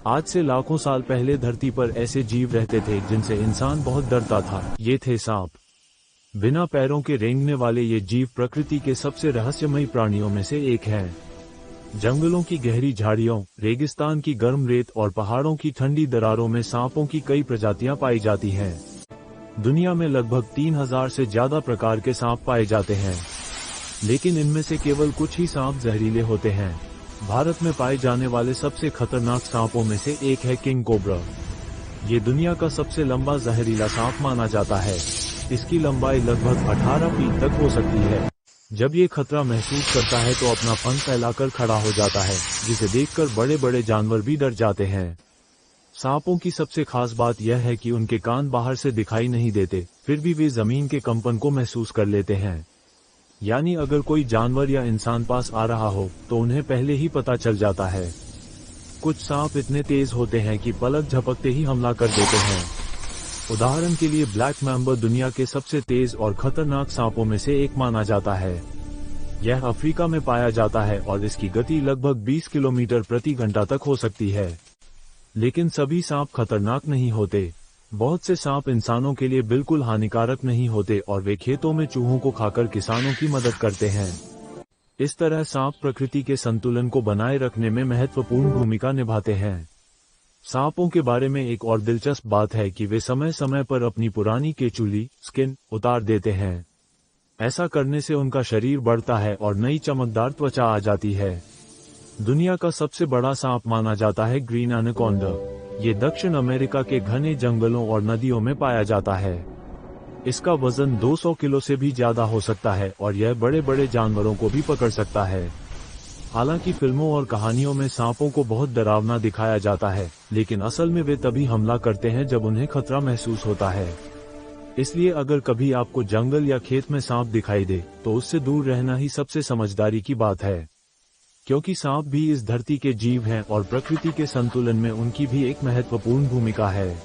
आज से लाखों साल पहले धरती पर ऐसे जीव रहते थे जिनसे इंसान बहुत डरता था। ये थे सांप। बिना पैरों के रेंगने वाले ये जीव प्रकृति के सबसे रहस्यमयी प्राणियों में से एक है। जंगलों की गहरी झाड़ियों, रेगिस्तान की गर्म रेत और पहाड़ों की ठंडी दरारों में सांपों की कई प्रजातियां पाई जाती हैं। दुनिया में लगभग 3000 से ज्यादा प्रकार के सांप पाए जाते हैं, लेकिन इनमें से केवल कुछ ही सांप जहरीले होते हैं। भारत में पाए जाने वाले सबसे खतरनाक सांपों में से एक है किंग कोबरा। ये दुनिया का सबसे लंबा जहरीला सांप माना जाता है। इसकी लंबाई लगभग 18 फीट तक हो सकती है। जब ये खतरा महसूस करता है तो अपना फन फैलाकर खड़ा हो जाता है, जिसे देखकर बड़े बड़े जानवर भी डर जाते हैं। सांपों की सबसे खास बात यह है कि उनके कान बाहर से दिखाई नहीं देते, फिर भी वे जमीन के कंपन को महसूस कर लेते हैं। यानी अगर कोई जानवर या इंसान पास आ रहा हो तो उन्हें पहले ही पता चल जाता है। कुछ सांप इतने तेज होते हैं कि पलक झपकते ही हमला कर देते हैं। उदाहरण के लिए ब्लैक मैम्बर दुनिया के सबसे तेज और खतरनाक सांपों में से एक माना जाता है। यह अफ्रीका में पाया जाता है और इसकी गति लगभग 20 किलोमीटर प्रति घंटा तक हो सकती है। लेकिन सभी सांप खतरनाक नहीं होते। बहुत से सांप इंसानों के लिए बिल्कुल हानिकारक नहीं होते और वे खेतों में चूहों को खाकर किसानों की मदद करते हैं। इस तरह सांप प्रकृति के संतुलन को बनाए रखने में महत्वपूर्ण भूमिका निभाते हैं। सांपों के बारे में एक और दिलचस्प बात है कि वे समय समय पर अपनी पुरानी केचुली स्किन उतार देते हैं। ऐसा करने से उनका शरीर बढ़ता है और नई चमकदार त्वचा आ जाती है। दुनिया का सबसे बड़ा सांप माना जाता है ग्रीन एनाकोंडा। ये दक्षिण अमेरिका के घने जंगलों और नदियों में पाया जाता है। इसका वजन 200 किलो से भी ज्यादा हो सकता है और यह बड़े बड़े जानवरों को भी पकड़ सकता है। हालांकि फिल्मों और कहानियों में सांपों को बहुत डरावना दिखाया जाता है, लेकिन असल में वे तभी हमला करते हैं जब उन्हें खतरा महसूस होता है। इसलिए अगर कभी आपको जंगल या खेत में सांप दिखाई दे तो उससे दूर रहना ही सबसे समझदारी की बात है, क्योंकि सांप भी इस धरती के जीव हैं और प्रकृति के संतुलन में उनकी भी एक महत्वपूर्ण भूमिका है।